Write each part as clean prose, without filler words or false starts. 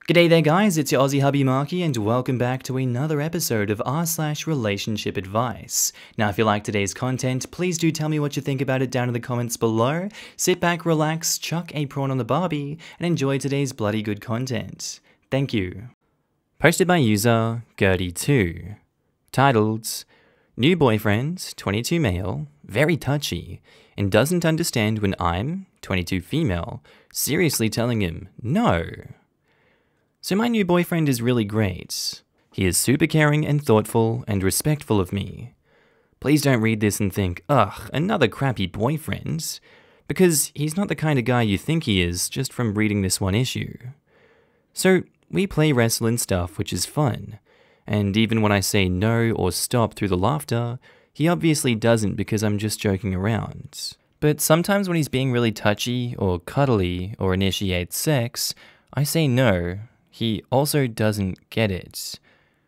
G'day there guys, it's your Aussie hubby Markee and welcome back to another episode of r/relationship advice. Now if you like today's content, please do tell me what you think about it down in the comments below. Sit back, relax, chuck a prawn on the barbie, and enjoy today's bloody good content. Thank you. Posted by user Gertie2. Titled, New boyfriend, 22 male, very touchy, and doesn't understand when I'm, 22 female, seriously telling him no. So my new boyfriend is really great. He is super caring and thoughtful and respectful of me. Please don't read this and think, ugh, another crappy boyfriend, because he's not the kind of guy you think he is just from reading this one issue. So we play wrestle and stuff, which is fun, and even when I say no or stop through the laughter, he obviously doesn't because I'm just joking around. But sometimes when he's being really touchy or cuddly or initiates sex, I say no. He also doesn't get it.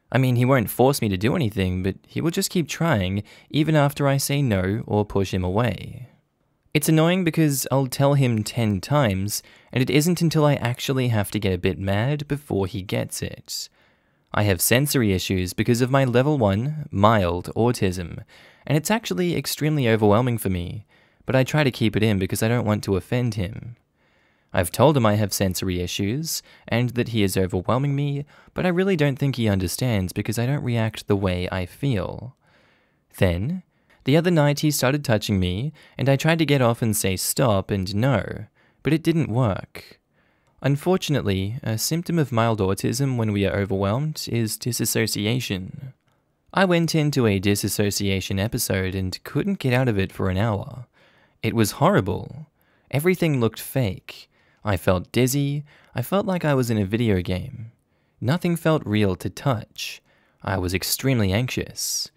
I mean, he won't force me to do anything, but he will just keep trying, even after I say no or push him away. It's annoying because I'll tell him 10 times, and it isn't until I actually have to get a bit mad before he gets it. I have sensory issues because of my level 1, mild autism, and it's actually extremely overwhelming for me, but I try to keep it in because I don't want to offend him. I've told him I have sensory issues, and that he is overwhelming me, but I really don't think he understands because I don't react the way I feel. Then, the other night he started touching me, and I tried to get off and say stop and no, but it didn't work. Unfortunately, a symptom of mild autism when we are overwhelmed is disassociation. I went into a disassociation episode and couldn't get out of it for an hour. It was horrible. Everything looked fake. I felt dizzy, I felt like I was in a video game. Nothing felt real to touch. I was extremely anxious.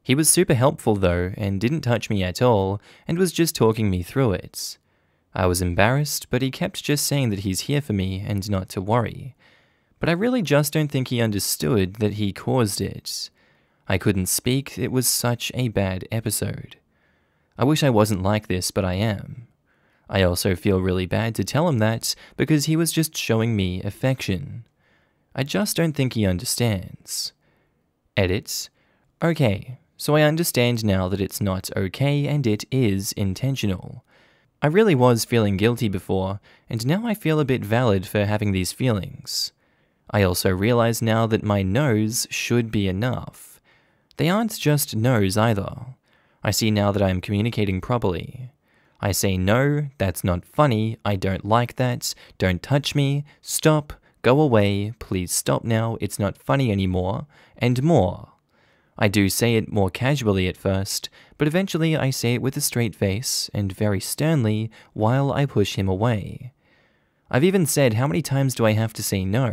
He was super helpful though, and didn't touch me at all, and was just talking me through it. I was embarrassed, but he kept just saying that he's here for me and not to worry. But I really just don't think he understood that he caused it. I couldn't speak, it was such a bad episode. I wish I wasn't like this, but I am. I also feel really bad to tell him that because he was just showing me affection. I just don't think he understands. Edit. Okay, so I understand now that it's not okay and it is intentional. I really was feeling guilty before, and now I feel a bit valid for having these feelings. I also realize now that my no's should be enough. They aren't just no's either. I see now that I am communicating properly. I say no, that's not funny, I don't like that, don't touch me, stop, go away, please stop now, it's not funny anymore, and more. I do say it more casually at first, but eventually I say it with a straight face and very sternly while I push him away. I've even said how many times do I have to say no,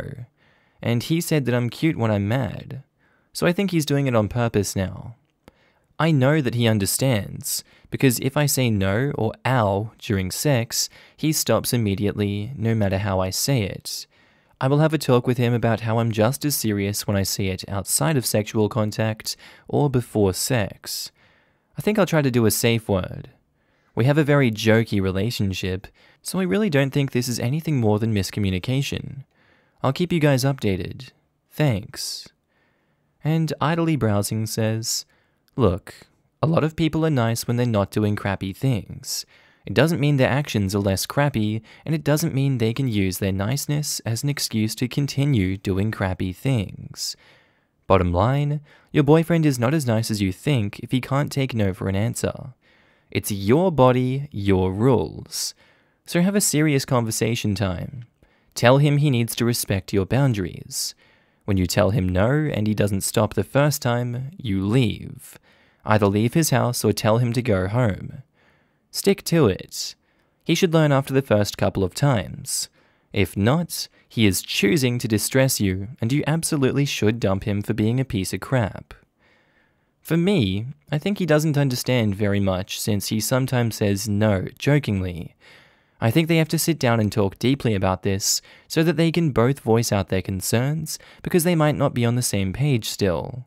and he said that I'm cute when I'm mad, so I think he's doing it on purpose now. I know that he understands, because if I say no or ow during sex, he stops immediately, no matter how I say it. I will have a talk with him about how I'm just as serious when I say it outside of sexual contact or before sex. I think I'll try to do a safe word. We have a very jokey relationship, so I really don't think this is anything more than miscommunication. I'll keep you guys updated. Thanks. And Idly Browsing says, look, a lot of people are nice when they're not doing crappy things. It doesn't mean their actions are less crappy, and it doesn't mean they can use their niceness as an excuse to continue doing crappy things. Bottom line, your boyfriend is not as nice as you think if he can't take no for an answer. It's your body, your rules. So have a serious conversation time. Tell him he needs to respect your boundaries. When you tell him no and he doesn't stop the first time, you leave. Either leave his house or tell him to go home. Stick to it. He should learn after the first couple of times. If not, he is choosing to distress you, and you absolutely should dump him for being a piece of crap. For me, I think he doesn't understand very much since he sometimes says no jokingly. I think they have to sit down and talk deeply about this so that they can both voice out their concerns because they might not be on the same page still.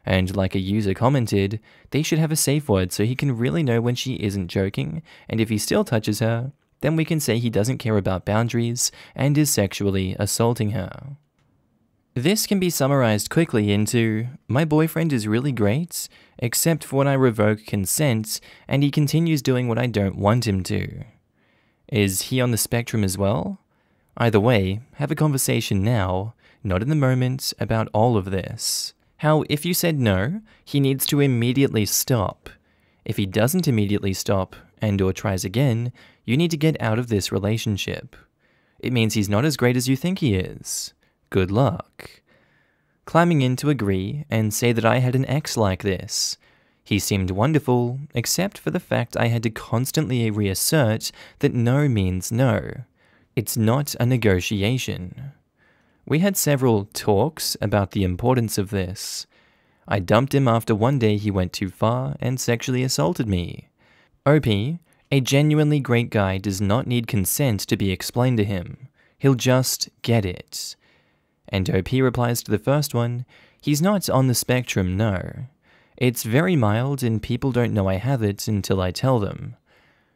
And like a user commented, they should have a safe word so he can really know when she isn't joking, and if he still touches her, then we can say he doesn't care about boundaries and is sexually assaulting her. This can be summarized quickly into, my boyfriend is really great, except for when I revoke consent and he continues doing what I don't want him to. Is he on the spectrum as well? Either way, have a conversation now, not in the moment, about all of this. How if you said no, he needs to immediately stop. If he doesn't immediately stop and or tries again, you need to get out of this relationship. It means he's not as great as you think he is. Good luck. Climbing in to agree and say that I had an ex like this. He seemed wonderful, except for the fact I had to constantly reassert that no means no. It's not a negotiation. We had several talks about the importance of this. I dumped him after one day he went too far and sexually assaulted me. OP, a genuinely great guy does not need consent to be explained to him. He'll just get it. And OP replies to the first one, he's not on the spectrum, no. It's very mild and people don't know I have it until I tell them.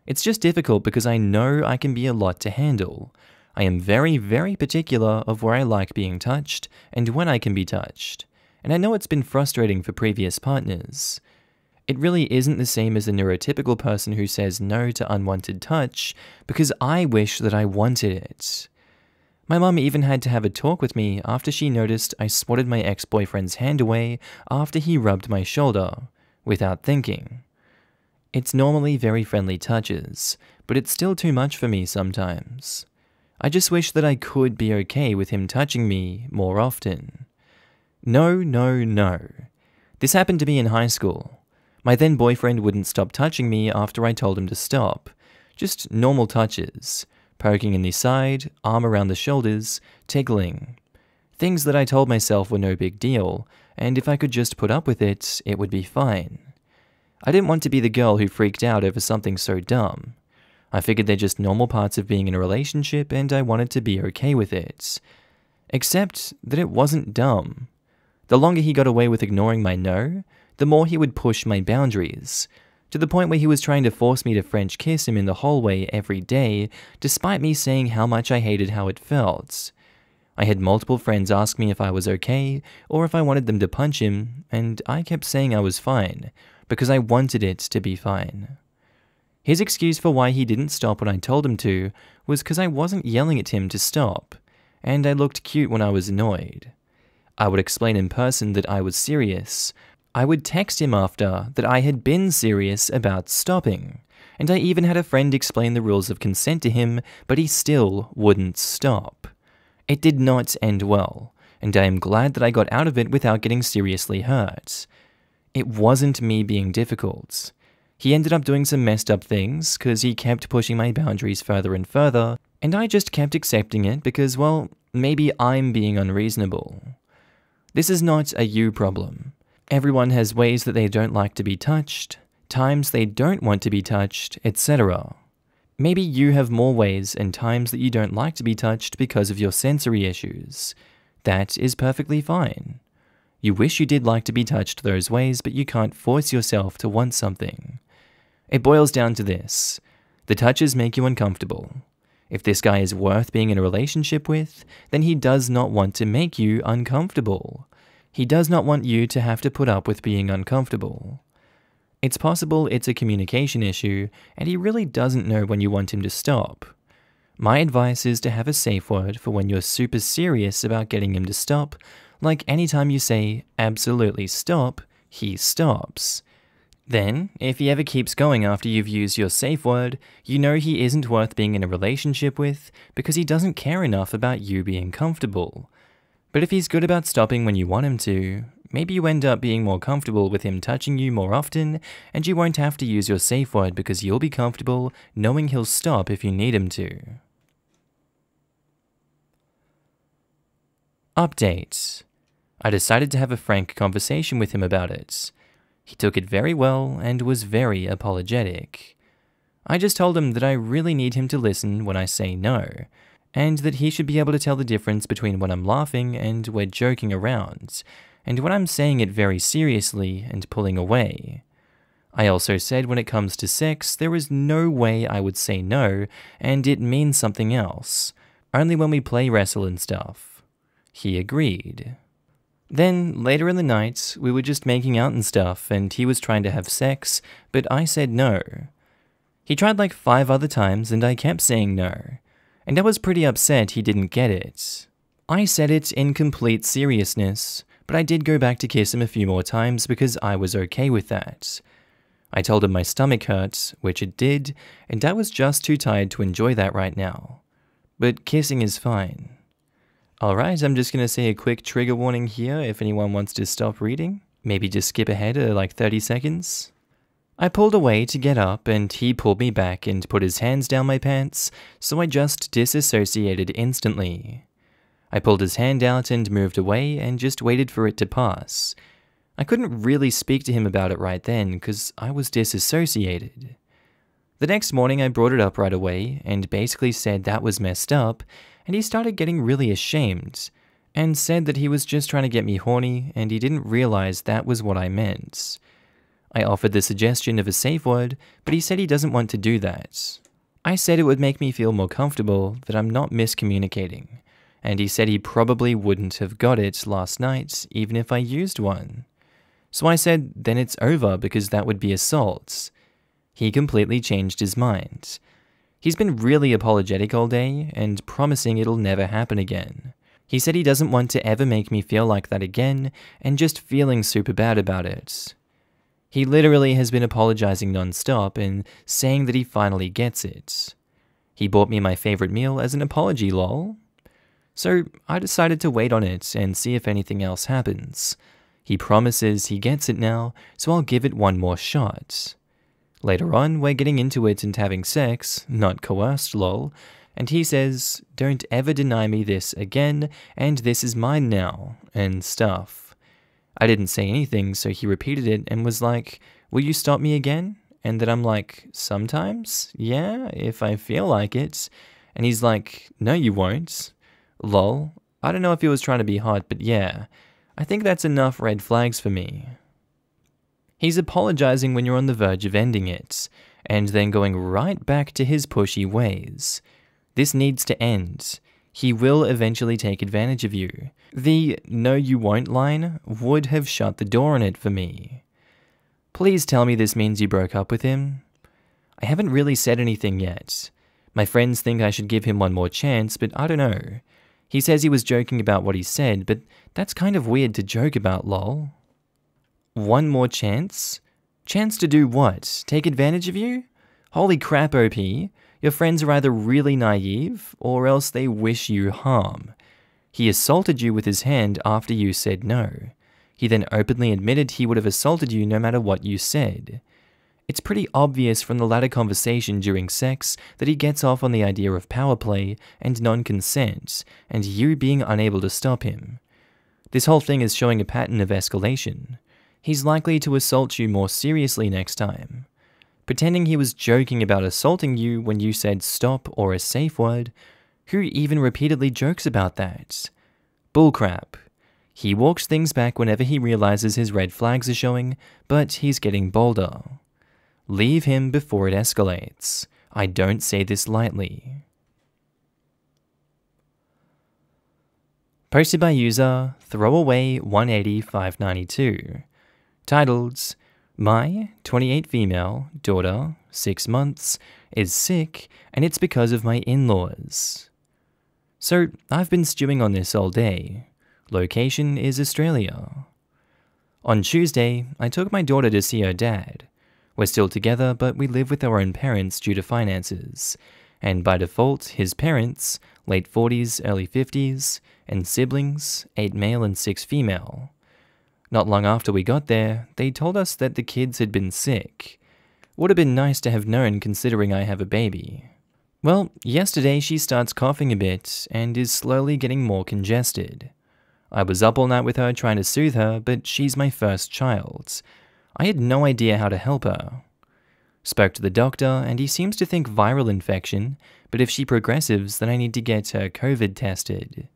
It's just difficult because I know I can be a lot to handle. I am very, very particular of where I like being touched and when I can be touched. And I know it's been frustrating for previous partners. It really isn't the same as a neurotypical person who says no to unwanted touch because I wish that I wanted it. My mum even had to have a talk with me after she noticed I swatted my ex-boyfriend's hand away after he rubbed my shoulder, without thinking. It's normally very friendly touches, but it's still too much for me sometimes. I just wish that I could be okay with him touching me more often. No, no, no. This happened to me in high school. My then boyfriend wouldn't stop touching me after I told him to stop. Just normal touches. Poking in the side, arm around the shoulders, tickling. Things that I told myself were no big deal, and if I could just put up with it, it would be fine. I didn't want to be the girl who freaked out over something so dumb. I figured they're just normal parts of being in a relationship and I wanted to be okay with it. Except that it wasn't dumb. The longer he got away with ignoring my no, the more he would push my boundaries, to the point where he was trying to force me to French kiss him in the hallway every day, despite me saying how much I hated how it felt. I had multiple friends ask me if I was okay, or if I wanted them to punch him, and I kept saying I was fine, because I wanted it to be fine. His excuse for why he didn't stop when I told him to was because I wasn't yelling at him to stop, and I looked cute when I was annoyed. I would explain in person that I was serious. I would text him after that I had been serious about stopping, and I even had a friend explain the rules of consent to him, but he still wouldn't stop. It did not end well, and I am glad that I got out of it without getting seriously hurt. It wasn't me being difficult. He ended up doing some messed up things because he kept pushing my boundaries further and further, and I just kept accepting it because, well, maybe I'm being unreasonable. This is not a you problem. Everyone has ways that they don't like to be touched, times they don't want to be touched, etc. Maybe you have more ways and times that you don't like to be touched because of your sensory issues. That is perfectly fine. You wish you did like to be touched those ways, but you can't force yourself to want something. It boils down to this. The touches make you uncomfortable. If this guy is worth being in a relationship with, then he does not want to make you uncomfortable. He does not want you to have to put up with being uncomfortable. It's possible it's a communication issue, and he really doesn't know when you want him to stop. My advice is to have a safe word for when you're super serious about getting him to stop, like anytime you say, absolutely stop, he stops. Then, if he ever keeps going after you've used your safe word, you know he isn't worth being in a relationship with because he doesn't care enough about you being comfortable. But if he's good about stopping when you want him to, maybe you end up being more comfortable with him touching you more often, and you won't have to use your safe word because you'll be comfortable knowing he'll stop if you need him to. Update. I decided to have a frank conversation with him about it. He took it very well and was very apologetic. I just told him that I really need him to listen when I say no, and that he should be able to tell the difference between when I'm laughing and we're joking around, and when I'm saying it very seriously and pulling away. I also said when it comes to sex, there is no way I would say no, and it means something else. Only when we play wrestle and stuff. He agreed. Then, later in the night, we were just making out and stuff, and he was trying to have sex, but I said no. He tried like 5 other times, and I kept saying no. And I was pretty upset he didn't get it. I said it in complete seriousness, but I did go back to kiss him a few more times because I was okay with that. I told him my stomach hurt, which it did, and I was just too tired to enjoy that right now. But kissing is fine. Alright, I'm just gonna say a quick trigger warning here if anyone wants to stop reading. Maybe just skip ahead like 30 seconds. I pulled away to get up and he pulled me back and put his hands down my pants, so I just disassociated instantly. I pulled his hand out and moved away and just waited for it to pass. I couldn't really speak to him about it right then because I was disassociated. The next morning I brought it up right away and basically said that was messed up, and he started getting really ashamed and said that he was just trying to get me horny and he didn't realize that was what I meant. I offered the suggestion of a safe word, but he said he doesn't want to do that. I said it would make me feel more comfortable that I'm not miscommunicating, and he said he probably wouldn't have got it last night even if I used one. So I said, then it's over because that would be assault. He completely changed his mind. He's been really apologetic all day and promising it'll never happen again. He said he doesn't want to ever make me feel like that again and just feeling super bad about it. He literally has been apologizing non-stop and saying that he finally gets it. He bought me my favorite meal as an apology, lol. So I decided to wait on it and see if anything else happens. He promises he gets it now, so I'll give it one more shot. Later on, we're getting into it and having sex, not coerced lol, and he says, don't ever deny me this again, and this is mine now, and stuff. I didn't say anything, so he repeated it and was like, will you stop me again? And then I'm like, sometimes? Yeah, if I feel like it. And he's like, no you won't. Lol. I don't know if he was trying to be hot, but yeah. I think that's enough red flags for me. He's apologizing when you're on the verge of ending it, and then going right back to his pushy ways. This needs to end. He will eventually take advantage of you. The "no you won't" line would have shut the door on it for me. Please tell me this means you broke up with him. I haven't really said anything yet. My friends think I should give him one more chance, but I don't know. He says he was joking about what he said, but that's kind of weird to joke about, lol. One more chance? Chance to do what? Take advantage of you? Holy crap, OP. Your friends are either really naive, or else they wish you harm. He assaulted you with his hand after you said no. He then openly admitted he would have assaulted you no matter what you said. It's pretty obvious from the latter conversation during sex that he gets off on the idea of power play and non-consent, and you being unable to stop him. This whole thing is showing a pattern of escalation. He's likely to assault you more seriously next time. Pretending he was joking about assaulting you when you said stop or a safe word, who even repeatedly jokes about that? Bullcrap. He walks things back whenever he realizes his red flags are showing, but he's getting bolder. Leave him before it escalates. I don't say this lightly. Posted by user Throwaway180592. Titled, My 28 female daughter, 6 months, is sick and it's because of my in-laws. So I've been stewing on this all day. Location is Australia. On Tuesday, I took my daughter to see her dad. We're still together, but we live with our own parents due to finances, and by default, his parents, late 40s, early 50s, and siblings, 8 male and 6 female. Not long after we got there, they told us that the kids had been sick. Would have been nice to have known considering I have a baby. Well, yesterday she starts coughing a bit and is slowly getting more congested. I was up all night with her trying to soothe her, but she's my first child. I had no idea how to help her. Spoke to the doctor and he seems to think viral infection, but if she progresses then I need to get her COVID tested.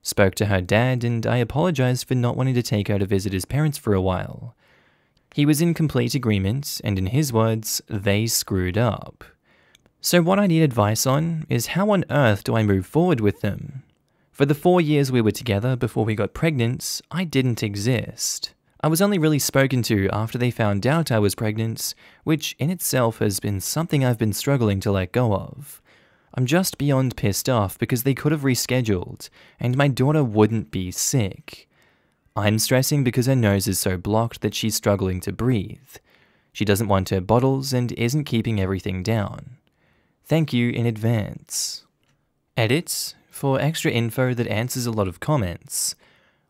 Spoke to her dad and I apologized for not wanting to take her to visit his parents for a while. He was in complete agreement, and in his words, they screwed up. So what I need advice on is how on earth do I move forward with them? For the 4 years we were together before we got pregnant, I didn't exist. I was only really spoken to after they found out I was pregnant, which in itself has been something I've been struggling to let go of. I'm just beyond pissed off because they could have rescheduled, and my daughter wouldn't be sick. I'm stressing because her nose is so blocked that she's struggling to breathe. She doesn't want her bottles and isn't keeping everything down. Thank you in advance. Edit, for extra info that answers a lot of comments.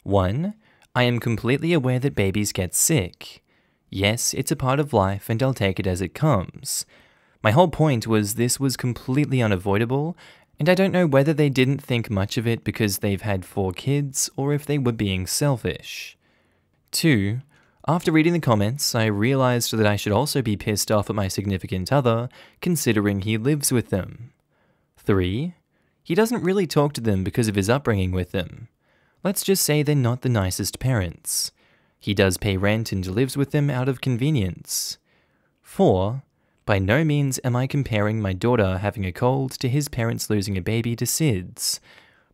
1. I am completely aware that babies get sick. Yes, it's a part of life and I'll take it as it comes. My whole point was this was completely unavoidable, and I don't know whether they didn't think much of it because they've had 4 kids or if they were being selfish. 2. After reading the comments, I realized that I should also be pissed off at my significant other, considering he lives with them. 3. He doesn't really talk to them because of his upbringing with them. Let's just say they're not the nicest parents. He does pay rent and lives with them out of convenience. 4. By no means am I comparing my daughter having a cold to his parents losing a baby to SIDS.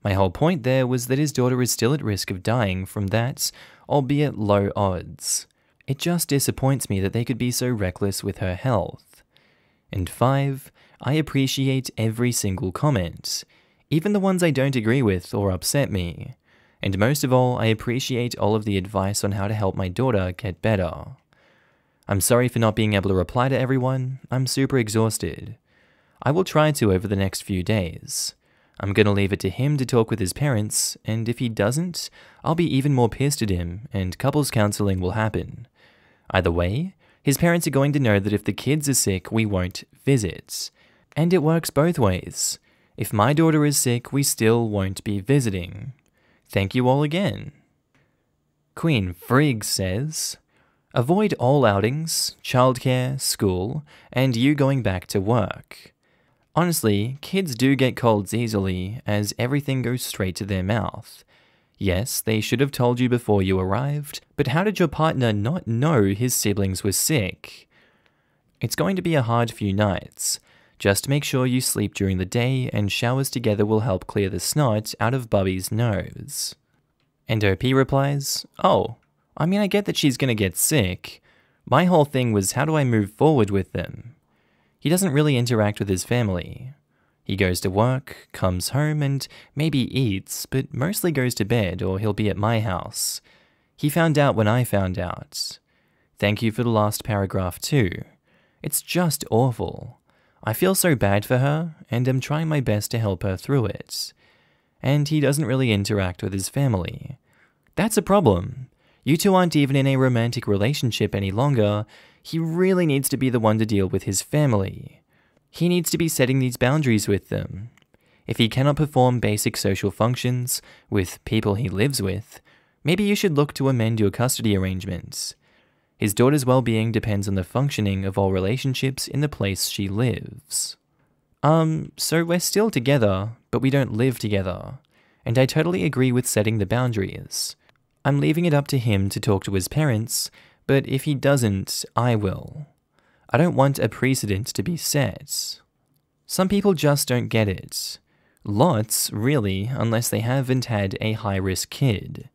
My whole point there was that his daughter is still at risk of dying from that, albeit low odds. It just disappoints me that they could be so reckless with her health. And 5, I appreciate every single comment, even the ones I don't agree with or upset me. And most of all, I appreciate all of the advice on how to help my daughter get better. I'm sorry for not being able to reply to everyone. I'm super exhausted. I will try to over the next few days. I'm gonna leave it to him to talk with his parents, and if he doesn't, I'll be even more pissed at him, and couples counseling will happen. Either way, his parents are going to know that if the kids are sick, we won't visit. And it works both ways. If my daughter is sick, we still won't be visiting. Thank you all again. Queen Frigg says, avoid all outings, childcare, school, and you going back to work. Honestly, kids do get colds easily, as everything goes straight to their mouth. Yes, they should have told you before you arrived, but how did your partner not know his siblings were sick? It's going to be a hard few nights. Just make sure you sleep during the day, and showers together will help clear the snot out of Bubby's nose. And OP replies, oh, I mean I get that she's gonna get sick. My whole thing was how do I move forward with them? He doesn't really interact with his family. He goes to work, comes home, and maybe eats, but mostly goes to bed or he'll be at my house. He found out when I found out. Thank you for the last paragraph too. It's just awful. I feel so bad for her, and am trying my best to help her through it. And he doesn't really interact with his family. That's a problem. You two aren't even in a romantic relationship any longer. He really needs to be the one to deal with his family. He needs to be setting these boundaries with them. If he cannot perform basic social functions with people he lives with, maybe you should look to amend your custody arrangements. His daughter's well-being depends on the functioning of all relationships in the place she lives. So we're still together, but we don't live together. And I totally agree with setting the boundaries. I'm leaving it up to him to talk to his parents, but if he doesn't, I will. I don't want a precedent to be set. Some people just don't get it. Lots, really, unless they haven't had a high-risk kid.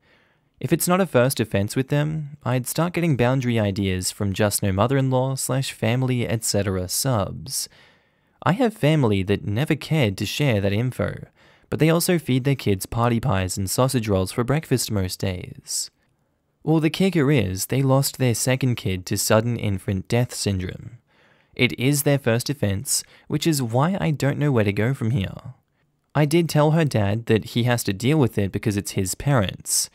If it's not a first offense with them, I'd start getting boundary ideas from Just No Mother-in-Law/Family etc. subs. I have family that never cared to share that info, but they also feed their kids party pies and sausage rolls for breakfast most days. Well, the kicker is they lost their second kid to sudden infant death syndrome. It is their first offense, which is why I don't know where to go from here. I did tell her dad that he has to deal with it because it's his parents,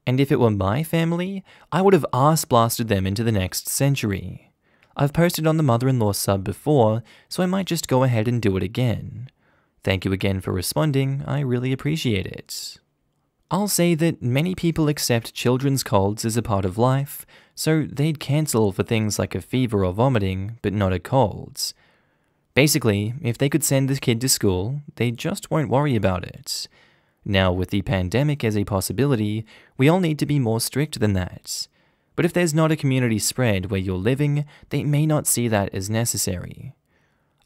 and if it were my family, I would have ass-blasted them into the next century. I've posted on the mother-in-law sub before, so I might just go ahead and do it again. Thank you again for responding, I really appreciate it. I'll say that many people accept children's colds as a part of life, so they'd cancel for things like a fever or vomiting, but not a cold. Basically, if they could send the kid to school, they just won't worry about it. Now, with the pandemic as a possibility, we all need to be more strict than that. but if there's not a community spread where you're living, they may not see that as necessary.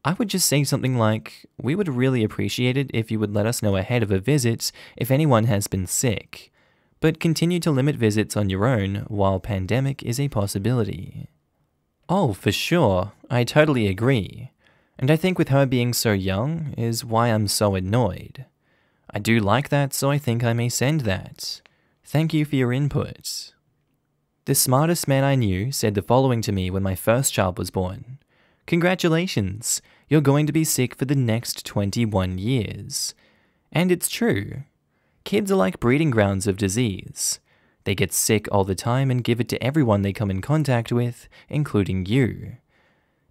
I would just say something like, "We would really appreciate it if you would let us know ahead of a visit if anyone has been sick, but continue to limit visits on your own while pandemic is a possibility." Oh, for sure, I totally agree. And I think with her being so young is why I'm so annoyed. I do like that, so I think I may send that. Thank you for your input. The smartest man I knew said the following to me when my first child was born. "Congratulations, you're going to be sick for the next 21 years. And it's true. Kids are like breeding grounds of disease. They get sick all the time and give it to everyone they come in contact with, including you.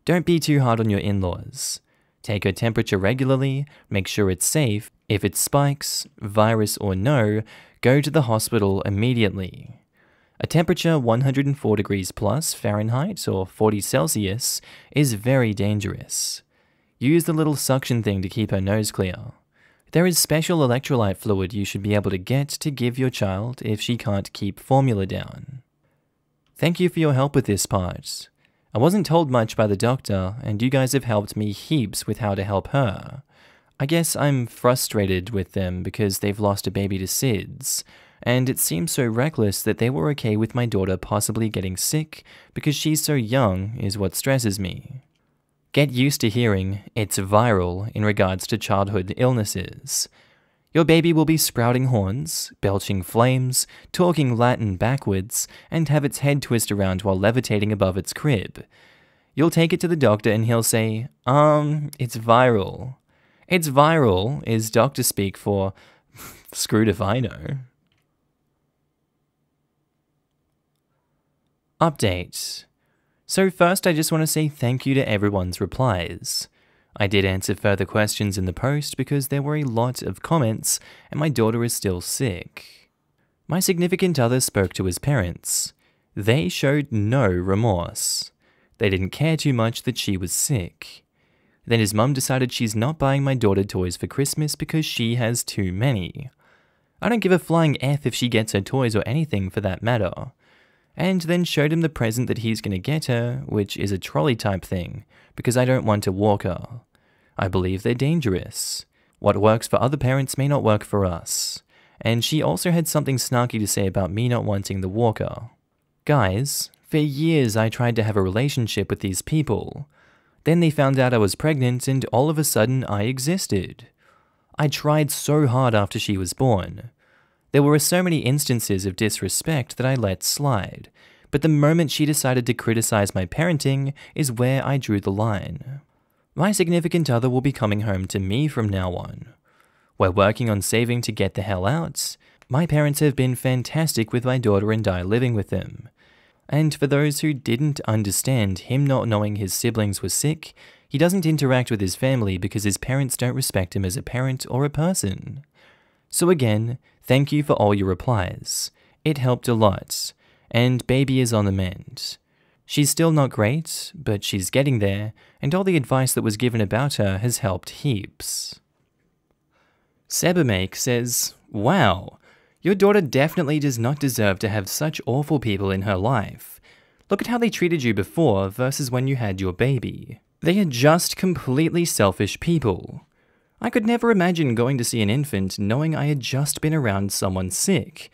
Don't be too hard on your in-laws. Take her temperature regularly, make sure it's safe. If it spikes, virus or no, go to the hospital immediately. A temperature 104 degrees plus Fahrenheit or 40 Celsius is very dangerous. Use the little suction thing to keep her nose clear. There is special electrolyte fluid you should be able to get to give your child if she can't keep formula down. Thank you for your help with this part. I wasn't told much by the doctor, and you guys have helped me heaps with how to help her. I guess I'm frustrated with them because they've lost a baby to SIDS, and it seems so reckless that they were okay with my daughter possibly getting sick because she's so young is what stresses me. Get used to hearing it's viral in regards to childhood illnesses. Your baby will be sprouting horns, belching flames, talking Latin backwards, and have its head twist around while levitating above its crib. You'll take it to the doctor and he'll say, it's viral. It's viral is doctor speak for screwed if I know. Update. So first I just want to say thank you to everyone's replies. I did answer further questions in the post because there were a lot of comments and my daughter is still sick. My significant other spoke to his parents. They showed no remorse. They didn't care too much that she was sick. Then his mum decided she's not buying my daughter toys for Christmas because she has too many. I don't give a flying F if she gets her toys or anything for that matter. And then showed him the present that he's going to get her, which is a trolley type thing, because I don't want to walk her. I believe they're dangerous. What works for other parents may not work for us. And she also had something snarky to say about me not wanting the walker. Guys, for years I tried to have a relationship with these people. Then they found out I was pregnant and all of a sudden I existed. I tried so hard after she was born. There were so many instances of disrespect that I let slide, but the moment she decided to criticize my parenting is where I drew the line. My significant other will be coming home to me from now on. We're working on saving to get the hell out. My parents have been fantastic with my daughter and I living with them. And for those who didn't understand him not knowing his siblings were sick, he doesn't interact with his family because his parents don't respect him as a parent or a person. So again, thank you for all your replies. It helped a lot, and baby is on the mend. She's still not great, but she's getting there, and all the advice that was given about her has helped heaps. Sebamake says, "Wow, your daughter definitely does not deserve to have such awful people in her life. Look at how they treated you before versus when you had your baby. They are just completely selfish people. I could never imagine going to see an infant knowing I had just been around someone sick,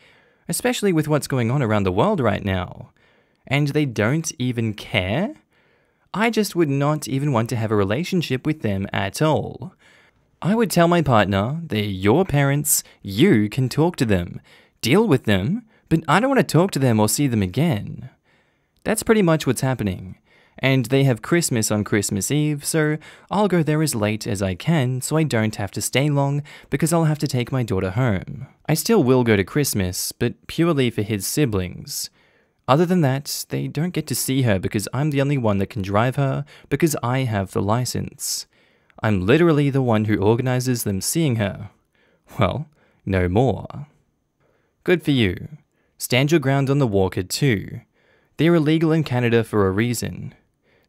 especially with what's going on around the world right now. And they don't even care? I just would not even want to have a relationship with them at all. I would tell my partner, they're your parents, you can talk to them, deal with them, but I don't want to talk to them or see them again." That's pretty much what's happening. And they have Christmas on Christmas Eve, so I'll go there as late as I can so I don't have to stay long because I'll have to take my daughter home. I still will go to Christmas, but purely for his siblings. Other than that, they don't get to see her because I'm the only one that can drive her because I have the license. I'm literally the one who organizes them seeing her. Well, no more. Good for you. Stand your ground on the walker too. They're illegal in Canada for a reason.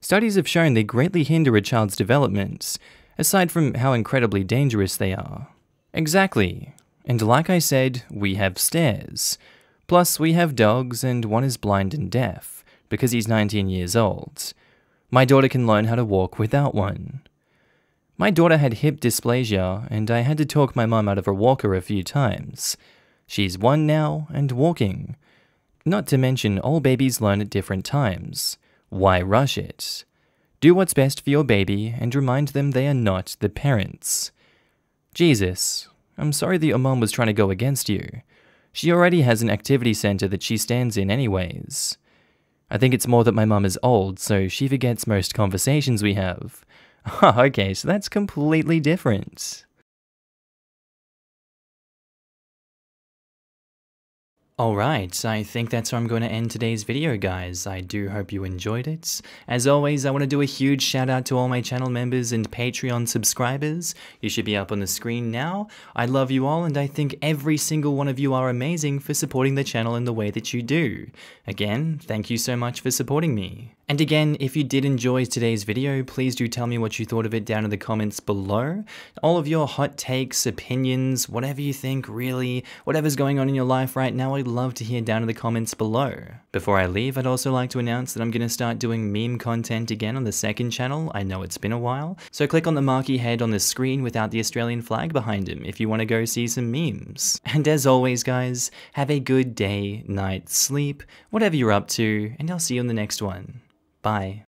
Studies have shown they greatly hinder a child's development, aside from how incredibly dangerous they are. Exactly. And like I said, we have stairs. Plus, we have dogs and one is blind and deaf, because he's 19 years old. My daughter can learn how to walk without one. My daughter had hip dysplasia, and I had to talk my mum out of her walker a few times. She's 1 now and walking. Not to mention, all babies learn at different times. Why rush it? Do what's best for your baby and remind them they are not the parents. Jesus, I'm sorry that your mum was trying to go against you. She already has an activity center that she stands in anyways. I think it's more that my mum is old, so she forgets most conversations we have. Okay, so that's completely different. Alright, I think that's where I'm going to end today's video, guys. I do hope you enjoyed it. As always, I want to do a huge shout out to all my channel members and Patreon subscribers. You should be up on the screen now. I love you all, and I think every single one of you are amazing for supporting the channel in the way that you do. Again, thank you so much for supporting me. And again, if you did enjoy today's video, please do tell me what you thought of it down in the comments below. All of your hot takes, opinions, whatever you think, really, whatever's going on in your life right now, I'd love to hear down in the comments below. Before I leave, I'd also like to announce that I'm going to start doing meme content again on the second channel. I know it's been a while, so click on the Markee head on the screen without the Australian flag behind him if you want to go see some memes. And as always, guys, have a good day, night, sleep, whatever you're up to, and I'll see you in the next one. Bye.